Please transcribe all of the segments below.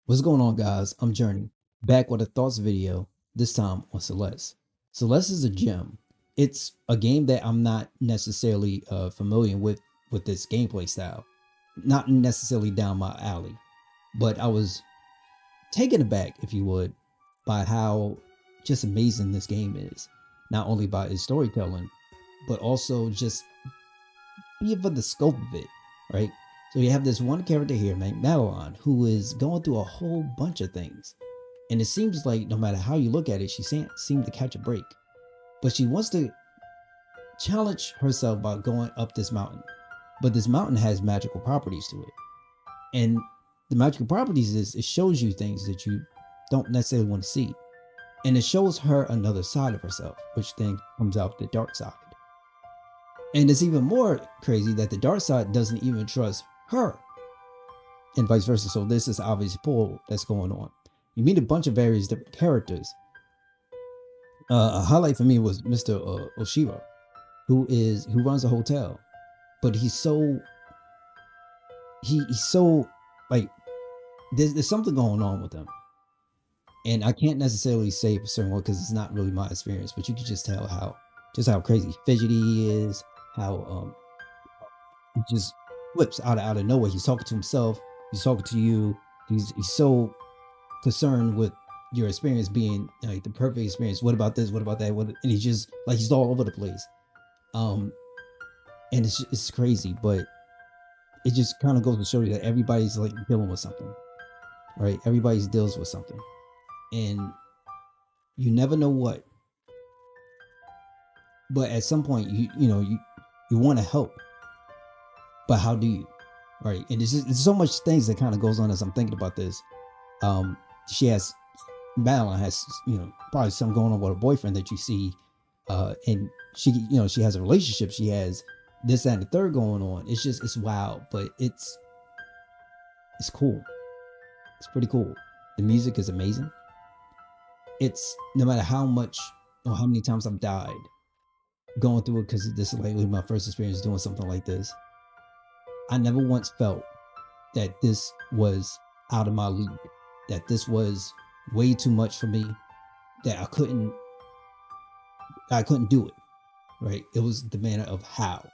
What's going on, guys? I'm Journey, back with a thoughts video, this time on Celeste. Celeste is a gem. It's a game that I'm not necessarily familiar with this gameplay style. Not necessarily down my alley, but I was taken aback, if you would, by how just amazing this game is. Not only by its storytelling, but also just even the scope of it, right? So you have this one character here named Madeline who is going through a whole bunch of things. And it seems like no matter how you look at it, she can't seem to catch a break. But she wants to challenge herself by going up this mountain. But this mountain has magical properties to it. And the magical properties is it shows you things that you don't necessarily want to see. And it shows her another side of herself, which then comes out the dark side. And it's even more crazy that the dark side doesn't even trust her, and vice versa. So this is obviously pull that's going on. You meet a bunch of various different characters. A highlight for me was Mr. Oshiro, who runs a hotel, but he's so like there's something going on with him, and I can't necessarily say for certain because it's not really my experience, but you can just tell how crazy fidgety he is, how he just flips out of nowhere. He's talking to himself. He's talking to you. He's so concerned with your experience being like the perfect experience. What about this? What about that? And he's just like he's all over the place. Um, and it's crazy, but it just kind of goes to show you that everybody's like dealing with something, right? Everybody's deals with something, and you never know what. But at some point, you want to help, but how do you, right? And there's so much things that kind of goes on as I'm thinking about this. Um, she has Madeline has probably something going on with her boyfriend that you see, and she has a relationship. She has this that, and the third going on. It's wild, but it's cool. It's pretty cool. The music is amazing. It's no matter how much or how many times I've died going through it because this is like my first experience doing something like this. I never once felt that this was out of my league, that this was way too much for me, that I couldn't do it. Right? It was the manner of how.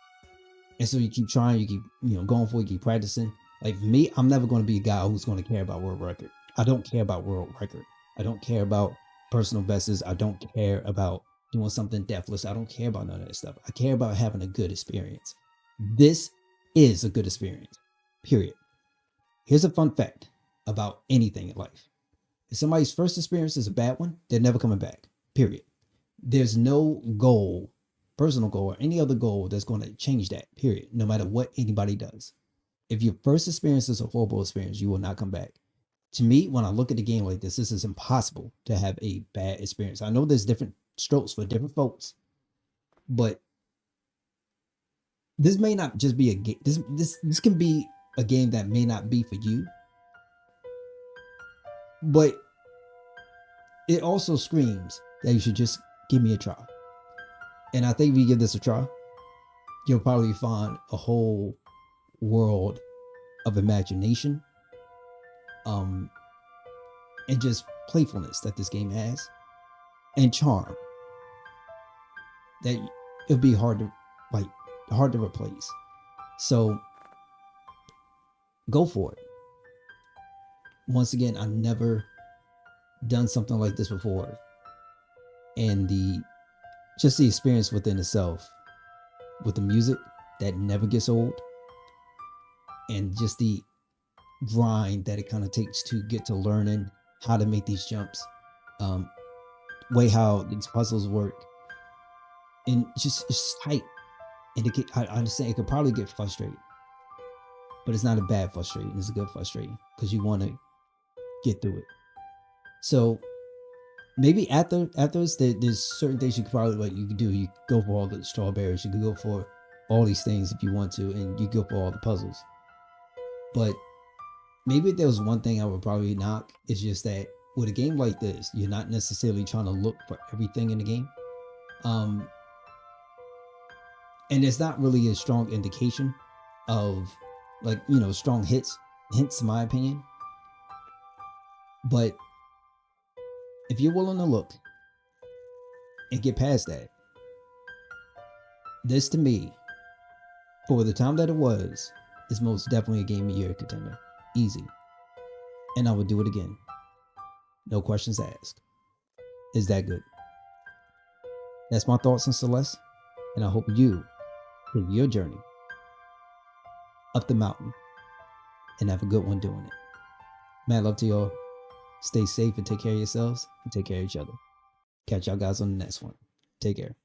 And so you keep trying, you keep going for it, you keep practicing. Like for me, I'm never going to be a guy who's going to care about world record. I don't care about world record. I don't care about personal bests. I don't care about doing something deathless. I don't care about none of that stuff. I care about having a good experience. This is a good experience. Period. Here's a fun fact about anything in life. If somebody's first experience is a bad one, they're never coming back. Period. There's no goal, personal goal, or any other goal that's going to change that. Period. No matter what anybody does. If your first experience is a horrible experience, you will not come back. To me, when I look at the game like this is impossible to have a bad experience. I know there's different strokes for different folks, but this may not just be a game. This can be a game that may not be for you, but it also screams that you should just give me a try. And I think if you give this a try, you'll probably find a whole world of imagination, and just playfulness that this game has, and charm that it'll be hard to replace. So go for it. Once again, I've never done something like this before, and the experience within itself with the music that never gets old, and just the grind that it kind of takes to get to learning how to make these jumps, way how these puzzles work, and just it's tight. And I understand it could probably get frustrating, but it's not a bad frustrating. It's a good frustrating because you want to get through it. So maybe afterwards, there's certain things you could probably you could do. You could go for all the strawberries. You could go for all these things if you want to, and you go for all the puzzles. But maybe if there was one thing I would probably knock, it's just that with a game like this, you're not necessarily trying to look for everything in the game. And it's not really a strong indication of strong hints in my opinion. But if you're willing to look and get past that, this to me, for the time that it was, is most definitely a game of year contender. Easy. And I would do it again. No questions asked. Is that good? That's my thoughts on Celeste, and I hope you take your journey up the mountain and have a good one doing it. Mad love to y'all. Stay safe and take care of yourselves and take care of each other. Catch y'all guys on the next one. Take care.